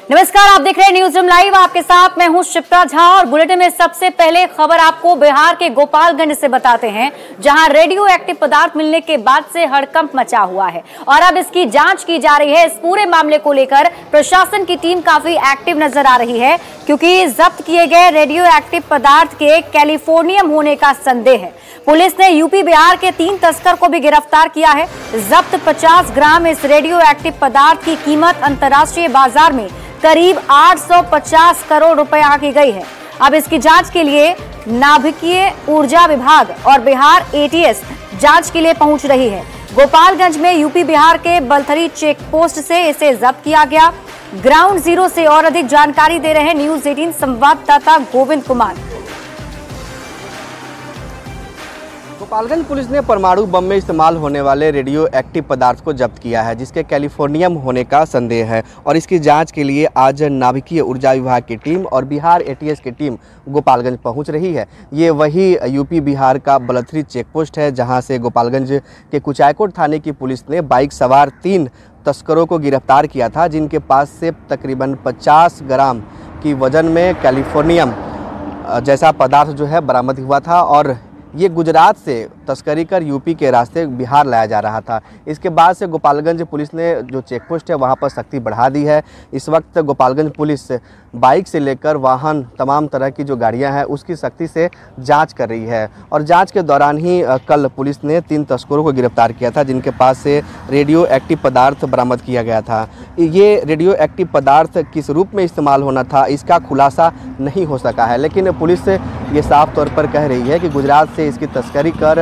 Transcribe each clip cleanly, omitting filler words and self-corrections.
नमस्कार, आप देख रहे हैं न्यूज रूम लाइव। आपके साथ मैं हूं शिप्रा झा और बुलेटिन में सबसे पहले खबर आपको बिहार के गोपालगंज से बताते हैं, जहां रेडियो एक्टिव पदार्थ मिलने के बाद से हड़कंप मचा हुआ है और अब इसकी जांच की जा रही है। इस पूरे मामले को लेकर प्रशासन की टीम काफी एक्टिव नजर आ रही है, क्योंकि जब्त किए गए रेडियो एक्टिव पदार्थ के कैलिफोर्नियम होने का संदेह है। पुलिस ने यूपी बिहार के 3 तस्कर को भी गिरफ्तार किया है। जब्त 50 ग्राम इस रेडियो एक्टिव पदार्थ की कीमत अंतर्राष्ट्रीय बाजार में करीब 850 करोड़ रुपए आंकी गई है। अब इसकी जांच के लिए नाभिकीय ऊर्जा विभाग और बिहार एटीएस जांच के लिए पहुंच रही है। गोपालगंज में यूपी बिहार के बलथरी चेक पोस्ट से इसे जब्त किया गया। ग्राउंड जीरो से और अधिक जानकारी दे रहे हैं न्यूज 18 संवाददाता गोविंद कुमार। गोपालगंज पुलिस ने परमाणु बम में इस्तेमाल होने वाले रेडियो एक्टिव पदार्थ को जब्त किया है, जिसके कैलिफोर्नियम होने का संदेह है और इसकी जांच के लिए आज नाभिकीय ऊर्जा विभाग की टीम और बिहार एटीएस की टीम गोपालगंज पहुंच रही है। ये वही यूपी बिहार का बलथरी चेक पोस्ट है, जहां से गोपालगंज के कुचायकोट थाने की पुलिस ने बाइक सवार 3 तस्करों को गिरफ्तार किया था, जिनके पास से तकरीबन 50 ग्राम की वजन में कैलिफोर्नियम जैसा पदार्थ जो है बरामद हुआ था और ये गुजरात से तस्करी कर यूपी के रास्ते बिहार लाया जा रहा था। इसके बाद से गोपालगंज पुलिस ने जो चेक पोस्ट है वहाँ पर सख्ती बढ़ा दी है। इस वक्त गोपालगंज पुलिस बाइक से लेकर वाहन तमाम तरह की जो गाड़ियाँ हैं उसकी सख्ती से जांच कर रही है और जांच के दौरान ही कल पुलिस ने 3 तस्करों को गिरफ्तार किया था, जिनके पास से रेडियो एक्टिव पदार्थ बरामद किया गया था। ये रेडियो एक्टिव पदार्थ किस रूप में इस्तेमाल होना था इसका खुलासा नहीं हो सका है, लेकिन पुलिस ये साफ तौर पर कह रही है कि गुजरात से इसकी तस्करी कर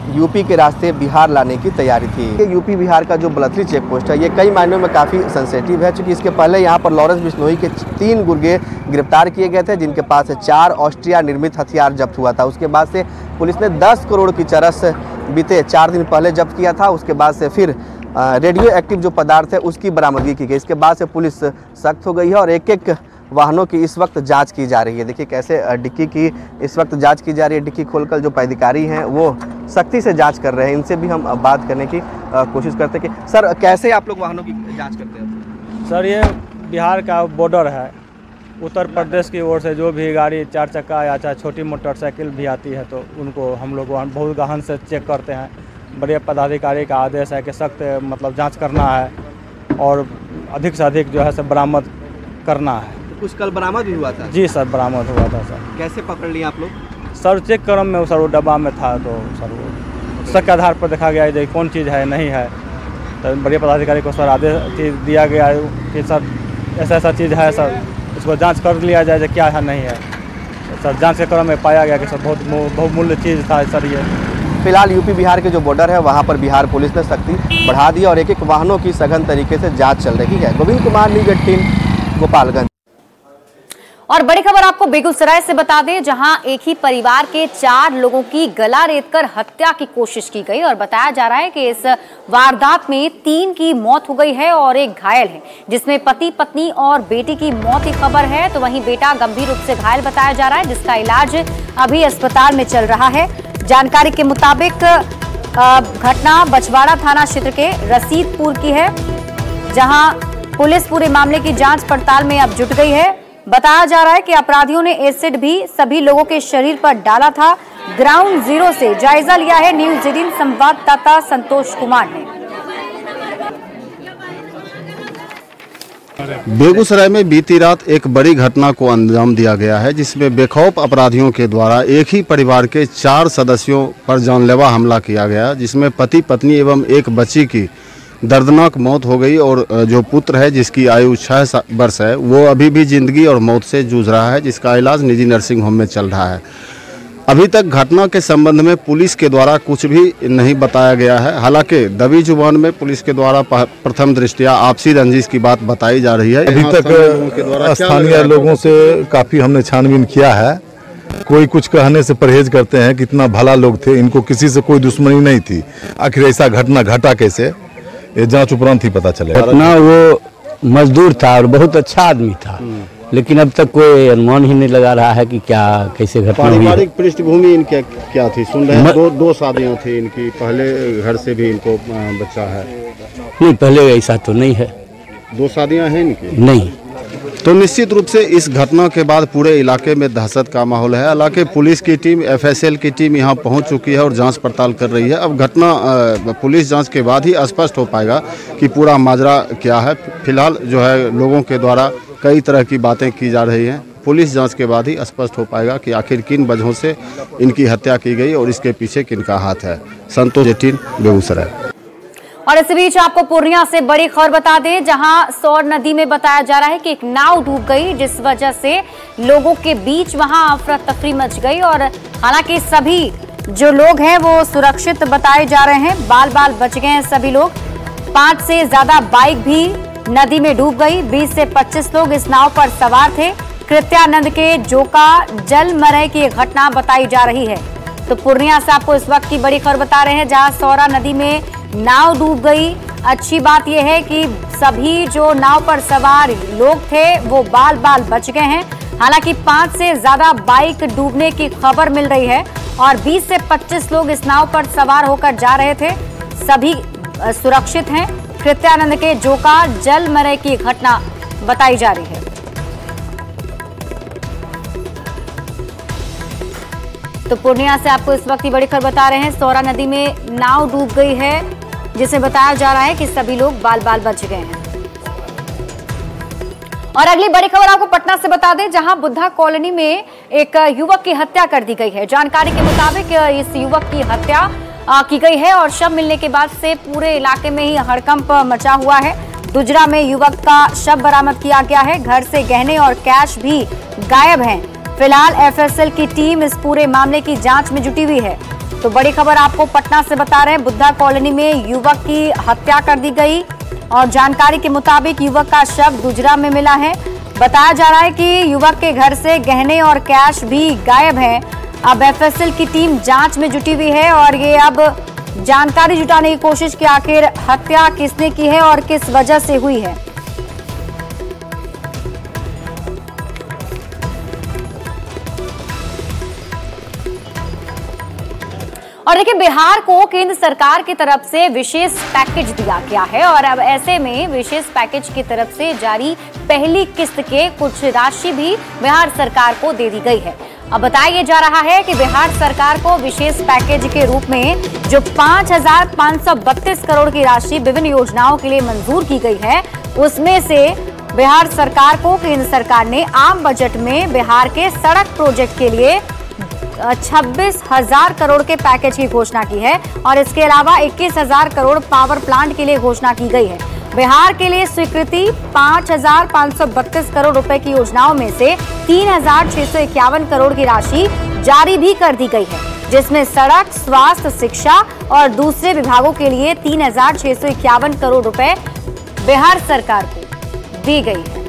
यूपी के रास्ते बिहार लाने की तैयारी थी। यूपी बिहार का जो बलथरी चेक पोस्ट है ये कई मायनों में काफ़ी सेंसिटिव है, क्योंकि इसके पहले यहाँ पर लॉरेंस बिश्नोई के 3 गुर्गे गिरफ्तार किए गए थे, जिनके पास से 4 ऑस्ट्रिया निर्मित हथियार जब्त हुआ था। उसके बाद से पुलिस ने 10 करोड़ की चरस बीते 4 दिन पहले जब्त किया था। उसके बाद से फिर रेडियो एक्टिव जो पदार्थ है उसकी बरामदगी की गई। इसके बाद से पुलिस सख्त हो गई है और एक वाहनों की इस वक्त जांच की जा रही है। देखिए कैसे डिक्की की इस वक्त जांच की जा रही है। डिक्की खोलकर जो पदाधिकारी हैं वो सख्ती से जांच कर रहे हैं। इनसे भी हम बात करने की कोशिश करते हैं कि सर कैसे आप लोग वाहनों की जांच करते हैं? सर ये बिहार का बॉर्डर है, उत्तर प्रदेश की ओर से जो भी गाड़ी 4 चक्का या चाहे छोटी मोटरसाइकिल भी आती है तो उनको हम लोग बहुत गहन से चेक करते हैं। बड़े पदाधिकारी का आदेश है कि सख्त जाँच करना है और अधिक से अधिक जो है सब बरामद करना है। कुछ कल बरामद भी हुआ था? जी सर, बरामद हुआ था सर। कैसे पकड़ लिए आप लोग? सर चेक क्रम में सर वो डब्बा में था, तो सर वो शक के आधार पर देखा गया है कौन चीज़ है नहीं है, तो बड़े पदाधिकारी को सर आदेश दिया गया कि सर ऐसा चीज़ है सर, इसको जांच कर लिया जाए क्या है नहीं है। सर जांच के क्रम में पाया गया कि सर बहुमूल्य चीज़ था सर ये। फिलहाल यूपी बिहार के जो बॉर्डर है वहाँ पर बिहार पुलिस ने सख्ती बढ़ा दी और एक वाहनों की सघन तरीके से जाँच चल रही है। गोविंद कुमार, न्यूज 18 गोपालगंज। और बड़ी खबर आपको बेगूसराय से बता दें, जहां एक ही परिवार के 4 लोगों की गला रेतकर हत्या की कोशिश की गई और बताया जा रहा है कि इस वारदात में 3 की मौत हो गई है और 1 घायल है, जिसमें पति पत्नी और बेटी की मौत की खबर है। तो वहीं बेटा गंभीर रूप से घायल बताया जा रहा है, जिसका इलाज अभी अस्पताल में चल रहा है। जानकारी के मुताबिक घटना बछवाड़ा थाना क्षेत्र के रसीदपुर की है, जहां पुलिस पूरे मामले की जांच पड़ताल में अब जुट गई है। बताया जा रहा है कि अपराधियों ने एसिड भी सभी लोगों के शरीर पर डाला था। ग्राउंड जीरो से जायजा लिया है न्यूज 18 संवाददाता संतोष कुमार ने। बेगूसराय में बीती रात एक बड़ी घटना को अंजाम दिया गया है, जिसमें बेखौफ अपराधियों के द्वारा एक ही परिवार के 4 सदस्यों पर जानलेवा हमला किया गया, जिसमें पति पत्नी एवं एक बच्ची की दर्दनाक मौत हो गई और जो पुत्र है जिसकी आयु 6 वर्ष है वो अभी भी जिंदगी और मौत से जूझ रहा है, जिसका इलाज निजी नर्सिंग होम में चल रहा है। अभी तक घटना के संबंध में पुलिस के द्वारा कुछ भी नहीं बताया गया है। हालांकि दबी जुबान में पुलिस के द्वारा प्रथम दृष्टया आपसी रंजिश की बात बताई जा रही है। अभी तक स्थानीय लोगों से काफ़ी हमने छानबीन किया है। कोई कुछ कहने से परहेज करते हैं, कितना भला लोग थे, इनको किसी से कोई दुश्मनी नहीं थी। आखिर ऐसा घटना घटा कैसे, ये जांच उपरांत ही पता चलेगा। घटना वो मजदूर था और बहुत अच्छा आदमी था, लेकिन अब तक कोई अनुमान ही नहीं लगा रहा है कि क्या कैसे घटना हुई। पारिवारिक पृष्ठभूमि इनकी क्या थी? सुन रहे हैं 2 शादियां थी इनकी, पहले घर से भी इनको बच्चा है? नहीं, पहले ऐसा तो नहीं है। 2 शादियां हैं इनकी? नहीं। तो निश्चित रूप से इस घटना के बाद पूरे इलाके में दहशत का माहौल है। हालांकि पुलिस की टीम, FSL की टीम यहाँ पहुँच चुकी है और जांच पड़ताल कर रही है। अब घटना पुलिस जांच के बाद ही स्पष्ट हो पाएगा कि पूरा माजरा क्या है। फिलहाल जो है लोगों के द्वारा कई तरह की बातें की जा रही हैं। पुलिस जांच के बाद ही स्पष्ट हो पाएगा कि आखिर किन वजहों से इनकी हत्या की गई और इसके पीछे किनका हाथ है। संतोष 18 बेगूसराय। और इस बीच आपको पूर्णिया से बड़ी खबर बता दें, जहां सौर नदी में बताया जा रहा है कि एक नाव डूब गई, जिस वजह से लोगों के बीच वहां अफरा तफरी मच गई। और हालांकि सभी जो लोग हैं वो सुरक्षित बताए जा रहे हैं, बाल बाल बच गए हैं सभी लोग। 5 से ज्यादा बाइक भी नदी में डूब गई। 20 से 25 लोग इस नाव पर सवार थे। कृत्यानंद के जोका जलमरय की घटना बताई जा रही है। तो पूर्णिया से आपको इस वक्त की बड़ी खबर बता रहे हैं, जहां सौरा नदी में नाव डूब गई। अच्छी बात यह है कि सभी जो नाव पर सवार लोग थे वो बाल बाल बच गए हैं। हालांकि 5 से ज्यादा बाइक डूबने की खबर मिल रही है और 20 से 25 लोग इस नाव पर सवार होकर जा रहे थे। सभी सुरक्षित हैं। कृत्यानंद के जोका जलमरय की घटना बताई जा रही है। तो पूर्णिया से आपको इस वक्त की बड़ी खबर बता रहे हैं, सौरा नदी में नाव डूब गई है, जिसे बताया जा रहा है कि सभी लोग बाल बाल बच गए हैं। और अगली बड़ी खबर आपको पटना से बता दें, जहां बुद्धा कॉलोनी में एक युवक की हत्या कर दी गई है। जानकारी के मुताबिक इस युवक की हत्या की गई है और शव मिलने के बाद से पूरे इलाके में ही हड़कंप मचा हुआ है। दुजरा में युवक का शव बरामद किया गया है। घर से गहने और कैश भी गायब हैं। फिलहाल FSL की टीम इस पूरे मामले की जांच में जुटी हुई है। तो बड़ी खबर आपको पटना से बता रहे हैं, बुद्धा कॉलोनी में युवक की हत्या कर दी गई और जानकारी के मुताबिक युवक का शव दुजरा में मिला है। बताया जा रहा है कि युवक के घर से गहने और कैश भी गायब हैं। अब FSL की टीम जांच में जुटी हुई है और ये अब जानकारी जुटाने की कोशिश की आखिर हत्या किसने की है और किस वजह से हुई है। और देखिए, बिहार को केंद्र सरकार की तरफ से विशेष पैकेज दिया गया है और अब ऐसे में विशेष पैकेज की तरफ से जारी पहली किस्त के कुछ राशि भी बिहार सरकार को दे दी गई है। अब बताया जा रहा है कि बिहार सरकार को विशेष पैकेज के रूप में जो 5,532 करोड़ की राशि विभिन्न योजनाओं के लिए मंजूर की गई है, उसमें से बिहार सरकार को केंद्र सरकार ने आम बजट में बिहार के सड़क प्रोजेक्ट के लिए 26,000 करोड़ के पैकेज की घोषणा की है और इसके अलावा 21,000 करोड़ पावर प्लांट के लिए घोषणा की गई है। बिहार के लिए स्वीकृति 5,532 करोड़ रुपए की योजनाओं में से 3,651 करोड़ की राशि जारी भी कर दी गई है, जिसमें सड़क, स्वास्थ्य, शिक्षा और दूसरे विभागों के लिए 3,651 करोड़ रुपए बिहार सरकार को दी गई है।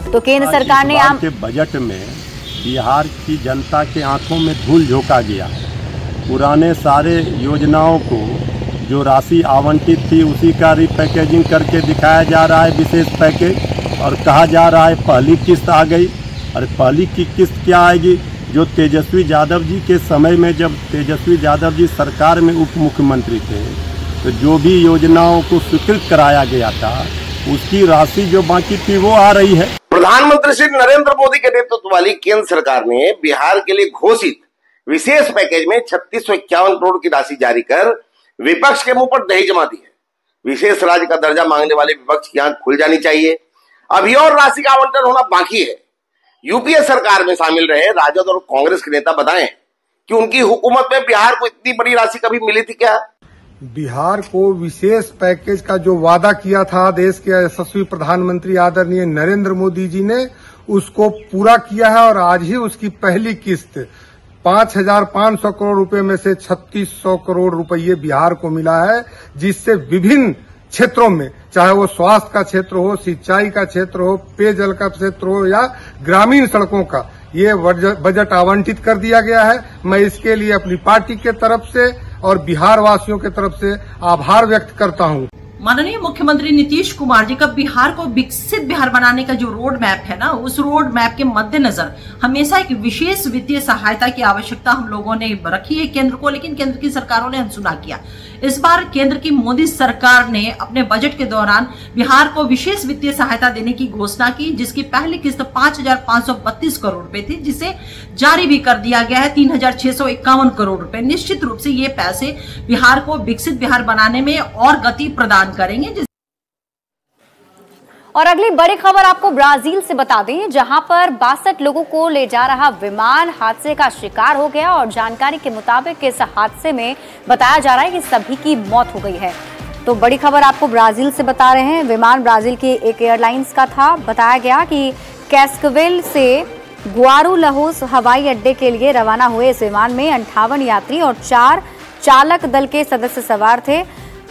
तो केंद्र सरकार ने आम के बजट में बिहार की जनता के आंखों में धूल झोंका गया। पुराने सारे योजनाओं को जो राशि आवंटित थी उसी का रिपैकेजिंग करके दिखाया जा रहा है विशेष पैकेज, और कहा जा रहा है पहली किस्त आ गई। और पहली की किस्त क्या आएगी? जो तेजस्वी यादव जी के समय में, जब तेजस्वी यादव जी सरकार में उप मुख्यमंत्री थे, तो जो भी योजनाओं को स्वीकृत कराया गया था उसकी राशि जो बाकी थी वो आ रही है। प्रधानमंत्री श्री नरेंद्र मोदी के नेतृत्व वाली केंद्र सरकार ने बिहार के लिए घोषित विशेष पैकेज में 3651 करोड़ की राशि जारी कर विपक्ष के मुंह पर दही जमा दी है। विशेष राज्य का दर्जा मांगने वाले विपक्ष की आंख खुल जानी चाहिए। अभी और राशि का आवंटन होना बाकी है। यूपीए सरकार में शामिल रहे राजद और कांग्रेस के नेता बताएं कि उनकी हुकूमत में बिहार को इतनी बड़ी राशि कभी मिली थी क्या? बिहार को विशेष पैकेज का जो वादा किया था देश के यशस्वी प्रधानमंत्री आदरणीय नरेंद्र मोदी जी ने, उसको पूरा किया है और आज ही उसकी पहली किस्त 5,500 करोड़ रुपए में से 3,600 करोड़ रुपये बिहार को मिला है, जिससे विभिन्न क्षेत्रों में, चाहे वो स्वास्थ्य का क्षेत्र हो, सिंचाई का क्षेत्र हो, पेयजल का क्षेत्र हो या ग्रामीण सड़कों का, ये बजट आवंटित कर दिया गया है। मैं इसके लिए अपनी पार्टी के तरफ से और बिहार वासियों के तरफ से आभार व्यक्त करता हूं। माननीय मुख्यमंत्री नीतीश कुमार जी का बिहार को विकसित बिहार बनाने का जो रोड मैप है ना, उस रोड मैप के मद्देनजर हमेशा एक विशेष वित्तीय सहायता की आवश्यकता हम लोगों ने रखी है केंद्र को, लेकिन केंद्र की सरकारों ने अनसुना किया। इस बार केंद्र की मोदी सरकार ने अपने बजट के दौरान बिहार को विशेष वित्तीय सहायता देने की घोषणा की, जिसकी पहली किस्त 5,532 करोड़ रुपए थी, जिसे जारी भी कर दिया गया है 3,651 करोड़ रुपए। निश्चित रूप से ये पैसे बिहार को विकसित बिहार बनाने में और गति प्रदान करेंगे। और अगली बड़ी खबर आपको ब्राजील से बता दें, जहां पर 62 लोगों को ले जा रहा विमान हादसे का शिकार हो गया और जानकारी के मुताबिक इस हादसे में बताया जा रहा है कि सभी की मौत हो गई है। तो बड़ी खबर आपको ब्राजील से बता रहे हैं। विमान ब्राजील की एक एयरलाइंस का था। बताया गया कि कैस्कवेल से गुआरुलहोस हवाई अड्डे के लिए रवाना हुए इस विमान में 58 यात्री और 4 चालक दल के सदस्य सवार थे।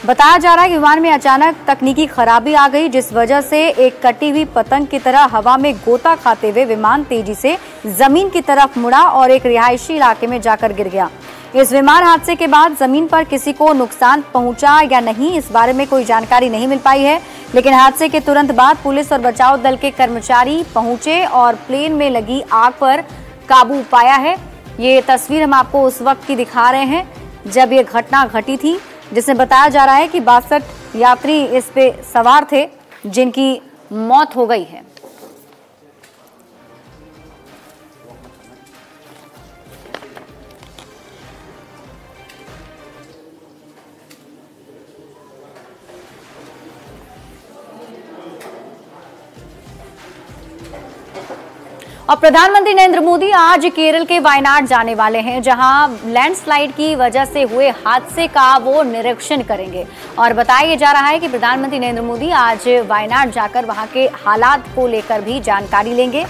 बताया जा रहा है कि विमान में अचानक तकनीकी खराबी आ गई, जिस वजह से एक कटी हुई पतंग की तरह हवा में गोता खाते हुए विमान तेजी से जमीन की तरफ मुड़ा और एक रिहायशी इलाके में जाकर गिर गया। इस विमान हादसे के बाद जमीन पर किसी को नुकसान पहुंचा या नहीं, इस बारे में कोई जानकारी नहीं मिल पाई है। लेकिन हादसे के तुरंत बाद पुलिस और बचाव दल के कर्मचारी पहुंचे और प्लेन में लगी आग पर काबू पाया है। ये तस्वीर हम आपको उस वक्त की दिखा रहे हैं जब ये घटना घटी थी, जिसमें बताया जा रहा है कि 62 यात्री इस पे सवार थे जिनकी मौत हो गई है। और प्रधानमंत्री नरेंद्र मोदी आज केरल के वायनाड जाने वाले हैं, जहां लैंडस्लाइड की वजह से हुए हादसे का वो निरीक्षण करेंगे। और बताया जा रहा है कि प्रधानमंत्री नरेंद्र मोदी आज वायनाड जाकर वहां के हालात को लेकर भी जानकारी लेंगे,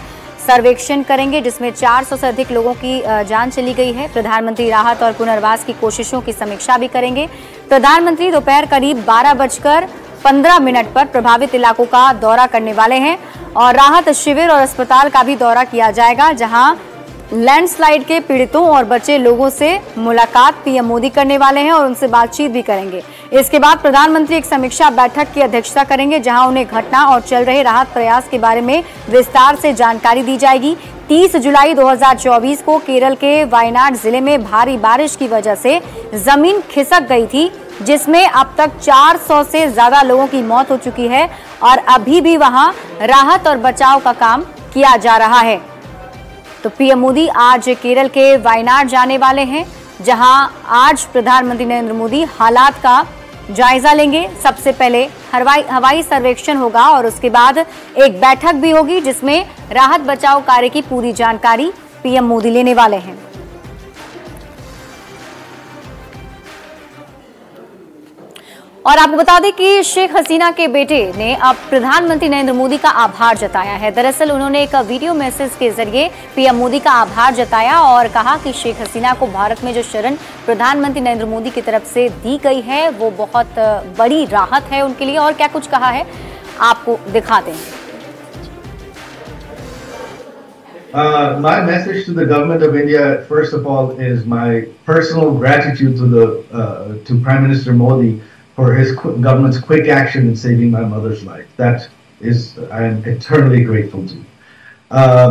सर्वेक्षण करेंगे, जिसमें 400 से अधिक लोगों की जान चली गई है। प्रधानमंत्री राहत और पुनर्वास की कोशिशों की समीक्षा भी करेंगे। प्रधानमंत्री दोपहर करीब 12:15 पर प्रभावित इलाकों का दौरा करने वाले हैं और राहत शिविर और अस्पताल का भी दौरा किया जाएगा, जहां लैंडस्लाइड के पीड़ितों और बचे लोगों से मुलाकात पीएम मोदी करने वाले हैं और उनसे बातचीत भी करेंगे। इसके बाद प्रधानमंत्री एक समीक्षा बैठक की अध्यक्षता करेंगे, जहां उन्हें घटना और चल रहे राहत प्रयास के बारे में विस्तार से जानकारी दी जाएगी। 30 जुलाई 2024 को केरल के वायनाड जिले में भारी बारिश की वजह से जमीन खिसक गई थी, जिसमें अब तक 400 से ज्यादा लोगों की मौत हो चुकी है और अभी भी वहां राहत और बचाव का काम किया जा रहा है। तो पीएम मोदी आज केरल के वायनाड जाने वाले हैं, जहां आज प्रधानमंत्री नरेंद्र मोदी हालात का जायजा लेंगे। सबसे पहले हवाई सर्वेक्षण होगा और उसके बाद एक बैठक भी होगी, जिसमें राहत बचाव कार्य की पूरी जानकारी पीएम मोदी लेने वाले हैं। और आपको बता दें कि शेख हसीना के बेटे ने अब प्रधानमंत्री नरेंद्र मोदी का आभार जताया है। दरअसल उन्होंने एक वीडियो मैसेज के जरिए पीएम मोदी का आभार जताया और कहा कि शेख हसीना को भारत में जो शरण प्रधानमंत्री नरेंद्र मोदी की तरफ से दी गई है वो बहुत बड़ी राहत है उनके लिए। और क्या कुछ कहा है आपको दिखा दें। My message to the government of India, first of all, is my personal gratitude to Prime Minister Modi for his government's quick action in saving my mother's life. That is, I am eternally grateful to.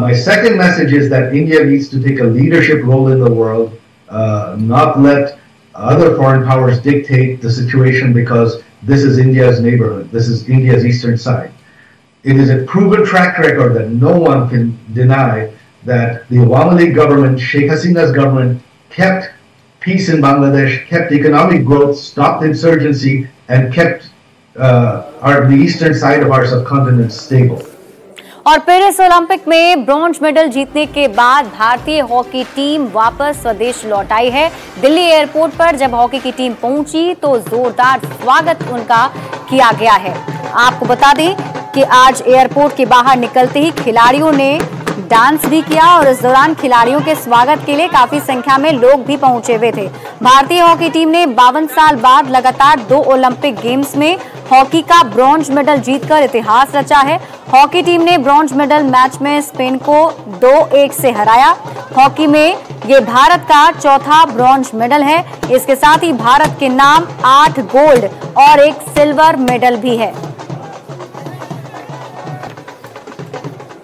My second message is that India needs to take a leadership role in the world, not let other foreign powers dictate the situation, because this is India's neighborhood. This is India's eastern side. It is a proven track record that no one can deny that the Awami League government, Sheikh Hasina's government, kept peace in Bangladesh, kept economic growth, stopped insurgency, and kept the eastern side of our subcontinent stable. और Paris Olympic में bronze medal जीतने के बाद भारतीय hockey team वापस स्वदेश लौट आई है। दिल्ली एयरपोर्ट पर जब हॉकी की टीम पहुंची तो जोरदार स्वागत उनका किया गया है। आपको बता दें कि आज एयरपोर्ट के बाहर निकलते ही खिलाड़ियों ने डांस भी किया और इस दौरान खिलाड़ियों के स्वागत के लिए काफी संख्या में लोग भी पहुंचे हुए थे। भारतीय हॉकी टीम ने 52 साल बाद लगातार 2 ओलंपिक गेम्स में हॉकी का ब्रॉन्ज मेडल जीतकर इतिहास रचा है। हॉकी टीम ने ब्रॉन्ज मेडल मैच में स्पेन को 2-1 से हराया। हॉकी में ये भारत का चौथा ब्रॉन्ज मेडल है। इसके साथ ही भारत के नाम 8 गोल्ड और 1 सिल्वर मेडल भी है।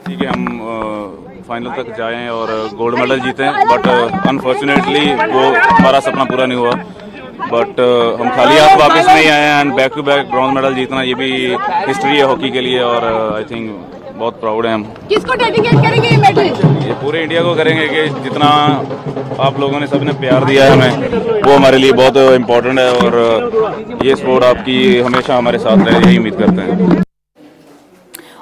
ठीक है, हम फाइनल तक जाएं और गोल्ड मेडल जीतें, बट अनफॉर्चुनेटली वो हमारा सपना पूरा नहीं हुआ। बट हम खाली हाथ वापस नहीं आए हैं and back to back bronze medal जीतना ये भी हिस्ट्री है हॉकी के लिए और आई थिंक बहुत प्राउड है हम। किसको डेडिकेट करेंगे ये मेडल? ये पूरे इंडिया को करेंगे कि जितना आप लोगों ने सबने प्यार दिया है हमें, वो हमारे लिए बहुत इम्पोर्टेंट है और ये स्पोर्ट आपकी हमेशा हमारे साथ रहे, यही उम्मीद करते हैं।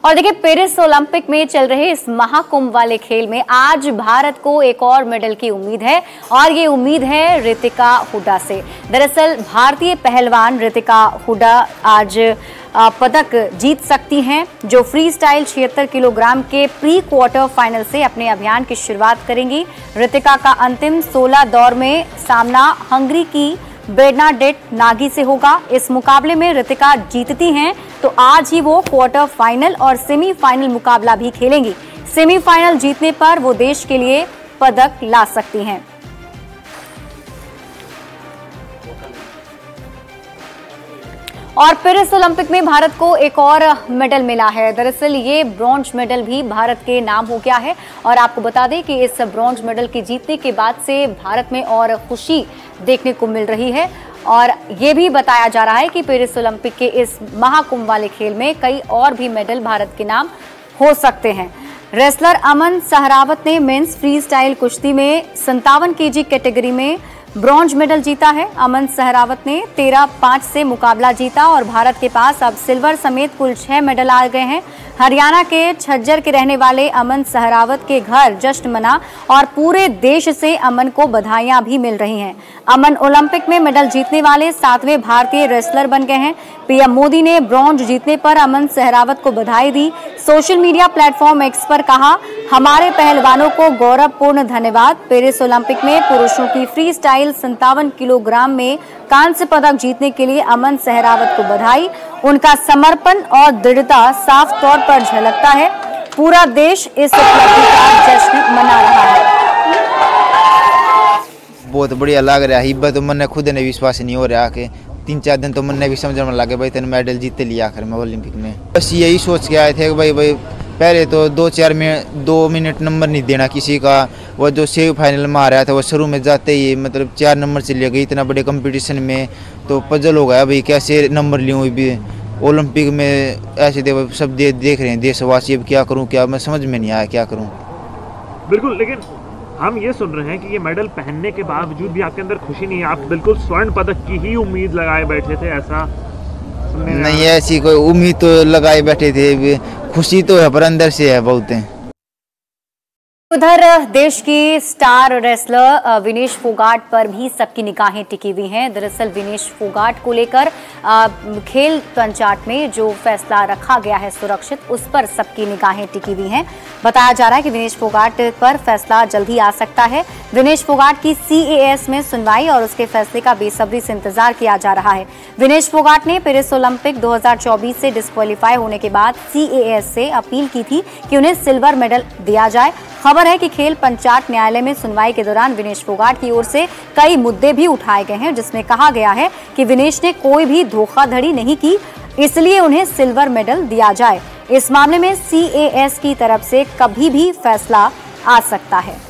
और देखिए, पेरिस ओलंपिक में चल रहे इस महाकुंभ वाले खेल में आज भारत को एक और मेडल की उम्मीद है और ये उम्मीद है रितिका हुड्डा से। दरअसल भारतीय पहलवान रितिका हुड्डा आज पदक जीत सकती हैं, जो फ्री स्टाइल 76 किलोग्राम के प्री क्वार्टर फाइनल से अपने अभियान की शुरुआत करेंगी। रितिका का अंतिम 16 दौर में सामना हंगरी की बेर्नाडेट नागी से होगा। इस मुकाबले में रितिका जीतती हैं तो आज ही वो क्वार्टर फाइनल और सेमीफाइनल मुकाबला भी खेलेंगी। सेमीफाइनल जीतने पर वो देश के लिए पदक ला सकती हैं। और पेरिस ओलंपिक में भारत को एक और मेडल मिला है। दरअसल ये ब्रॉन्ज मेडल भी भारत के नाम हो गया है और आपको बता दें कि इस ब्रॉन्ज मेडल के जीतने के बाद से भारत में और खुशी देखने को मिल रही है और ये भी बताया जा रहा है कि पेरिस ओलंपिक के इस महाकुंभ वाले खेल में कई और भी मेडल भारत के नाम हो सकते हैं। रेसलर अमन सहरावत ने मेंस फ्री स्टाइल कुश्ती में 57 केजी कैटेगरी में ब्रॉन्ज मेडल जीता है। अमन सहरावत ने 13-5 से मुकाबला जीता और भारत के पास अब सिल्वर समेत कुल 6 मेडल आ गए हैं। हरियाणा के झज्जर के रहने वाले अमन सहरावत के घर जश्न मना और पूरे देश से अमन को बधाइयां भी मिल रही हैं। अमन ओलंपिक में मेडल जीतने वाले 7वें भारतीय रेसलर बन गए हैं। पीएम मोदी ने ब्रॉन्ज जीतने पर अमन सहरावत को बधाई दी। सोशल मीडिया प्लेटफॉर्म एक्स पर कहा, हमारे पहलवानों को गौरवपूर्ण धन्यवाद। पेरिस ओलंपिक में पुरुषों की फ्री स्टाइल 57 किलोग्राम में कांस्य पदक जीतने के लिए अमन सहरावत को बधाई। उनका समर्पण और दृढ़ता साफ तौर पर झलकता है। पूरा देश इस उपलब्धि का जश्न मना रहा है। बहुत बढ़िया लग रहा है। तो मैंने खुद ने विश्वास नहीं हो रहा कि 3-4 दिन तो मैंने भी समझने में लगे भाई तेने मेडल जीते लिया आखिर में ओलंपिक में। बस यही सोच के आए थे कि भाई पहले तो 2 मिनट नंबर नहीं देना किसी का। वो जो सेमीफाइनल में आ रहा था वो शुरू में जाते ही मतलब 4 नंबर से ले गई। इतना बड़े कंपटीशन में तो पजल हो गया भाई कैसे नंबर लूँ भी ओलंपिक में। ऐसे सब देख रहे हैं देशवासी, अब क्या करूँ क्या, मैं समझ में नहीं आया क्या करूँ। बिल्कुल, लेकिन हम ये सुन रहे हैं कि ये मेडल पहनने के बावजूद भी आपके अंदर खुशी नहीं है। आप बिल्कुल स्वर्ण पदक की ही उम्मीद लगाए बैठे थे, ऐसा नहीं? ऐसी कोई उम्मीद तो लगाए बैठे थे, खुशी तो है पर अंदर से है बहुत है। उधर देश की स्टार रेसलर विनेश फोगाट पर भी सबकी निगाहें टिकी हुई हैं। दरअसल विनेश फोगाट को लेकर खेल पंचायत में जो फैसला रखा गया है सुरक्षित, उस पर सबकी निगाहें टिकी हुई हैं। बताया जा रहा है कि विनेश फोगाट पर फैसला जल्द ही आ सकता है। विनेश फोगाट की CAS में सुनवाई और उसके फैसले का बेसब्री से इंतजार किया जा रहा है। विनेश फोगाट ने पेरिस ओलंपिक 2024 से डिस्क्वालीफाई होने के बाद CAS से अपील की थी कि उन्हें सिल्वर मेडल दिया जाए। खबर है कि खेल पंचायत न्यायालय में सुनवाई के दौरान विनेश फोगाट की ओर से कई मुद्दे भी उठाए गए हैं, जिसमें कहा गया है कि विनेश ने कोई भी धोखाधड़ी नहीं की, इसलिए उन्हें सिल्वर मेडल दिया जाए। इस मामले में CAS की तरफ से कभी भी फैसला आ सकता है।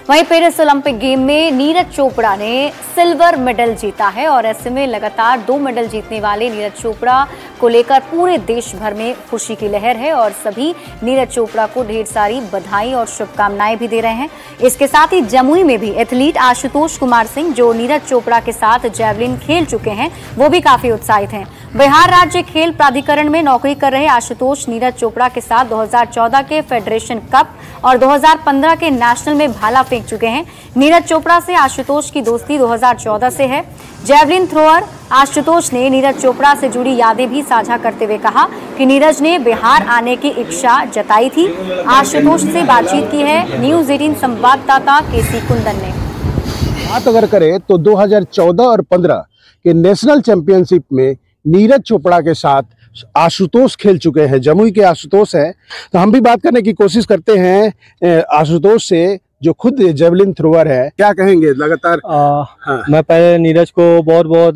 वहीं पेरिस ओलंपिक गेम में नीरज चोपड़ा ने सिल्वर मेडल जीता है और ऐसे में लगातार 2 मेडल जीतने वाले नीरज चोपड़ा को लेकर पूरे देश भर में खुशी की लहर है और सभी नीरज चोपड़ा को ढेर सारी बधाई और शुभकामनाएं भी दे रहे हैं। इसके साथ ही जमुई में भी एथलीट आशुतोष कुमार सिंह, जो नीरज चोपड़ा के साथ जैवलिन खेल चुके हैं, वो भी काफी उत्साहित हैं। बिहार राज्य खेल प्राधिकरण में नौकरी कर रहे आशुतोष नीरज चोपड़ा के साथ 2014 के फेडरेशन कप और 2015 के नेशनल में भाला फेंक चुके हैं। नीरज चोपड़ा से आशुतोष की दोस्ती 2014 से है। जैवलिन थ्रोअर आशुतोष ने नीरज चोपड़ा से जुड़ी यादें भी साझा करते हुए कहा कि नीरज ने बिहार आने की इच्छा जताई थी। आशुतोष से बातचीत की है न्यूज़ 18 संवाददाता केसी कुंदन ने। बात अगर करें तो 2014 और 15 के नेशनल चैंपियनशिप में नीरज चोपड़ा के साथ आशुतोष खेल चुके हैं, जमुई के आशुतोष हैं। तो हम भी बात करने की कोशिश करते हैं आशुतोष से, जो खुद जेवलिन थ्रोअर है। क्या कहेंगे लगातार? हाँ। मैं पहले नीरज को बहुत बहुत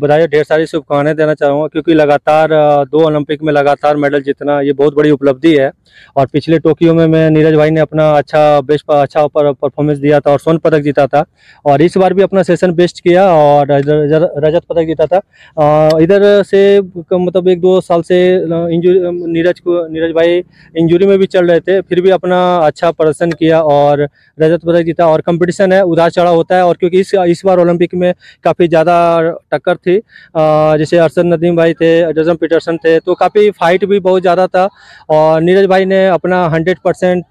बधाई, ढेर सारी शुभकामनाएं देना चाहूँगा, क्योंकि लगातार 2 ओलंपिक में लगातार मेडल जीतना ये बहुत बड़ी उपलब्धि है। और पिछले टोक्यो में नीरज भाई ने अपना अच्छा परफॉर्मेंस दिया था और स्वर्ण पदक जीता था, और इस बार भी अपना सेशन बेस्ट किया और रजत पदक जीता था। इधर से मतलब 1-2 साल से नीरज भाई इंजरी में भी चल रहे थे, फिर भी अपना अच्छा प्रदर्शन किया और रजत पदक जीता। और कंपटीशन है, उतार चढ़ाव होता है, और क्योंकि इस बार ओलंपिक में काफ़ी ज़्यादा टक्कर थी, जैसे अरशद नदीम भाई थे, जजम पीटरसन थे, तो काफ़ी फाइट भी बहुत ज़्यादा था। और नीरज भाई ने अपना 100%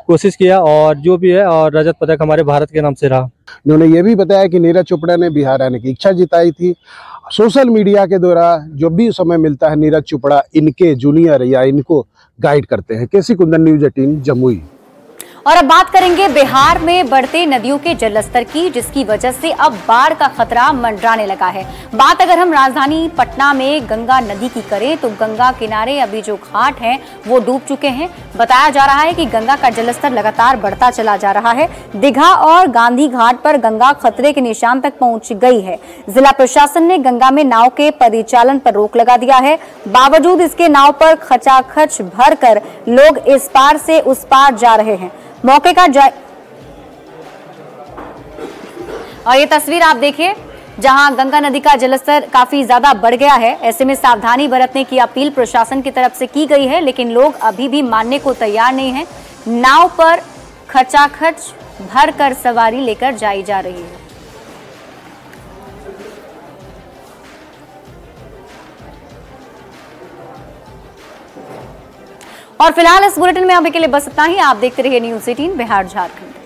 कोशिश किया और जो भी है, और रजत पदक हमारे भारत के नाम से रहा। उन्होंने ये भी बताया कि नीरज चोपड़ा ने बिहार आने की इच्छा जताई थी। सोशल मीडिया के द्वारा जो भी समय मिलता है, नीरज चोपड़ा इनके जूनियर या इनको गाइड करते हैं। केसी कुंदन, न्यूज़ 18 जमुई। और अब बात करेंगे बिहार में बढ़ते नदियों के जलस्तर की, जिसकी वजह से अब बाढ़ का खतरा मंडराने लगा है। बात अगर हम राजधानी पटना में गंगा नदी की करें तो गंगा किनारे अभी जो घाट हैं वो डूब चुके हैं। बताया जा रहा है कि गंगा का जलस्तर लगातार बढ़ता चला जा रहा है। दीघा और गांधी घाट पर गंगा खतरे के निशान तक पहुंच गई है। जिला प्रशासन ने गंगा में नाव के परिचालन पर रोक लगा दिया है। बावजूद इसके नाव पर खचाखच भरकर लोग इस पार से उस पार जा रहे हैं। मौके का और ये तस्वीर आप देखिए, जहां गंगा नदी का जलस्तर काफी ज्यादा बढ़ गया है। ऐसे में सावधानी बरतने की अपील प्रशासन की तरफ से की गई है, लेकिन लोग अभी भी मानने को तैयार नहीं हैं। नाव पर खचाखच भरकर सवारी लेकर जाई जा रही है। और फिलहाल इस बुलेटिन में अभी के लिए बस इतना ही। आप देखते रहिए न्यूज़ 18 बिहार झारखंड।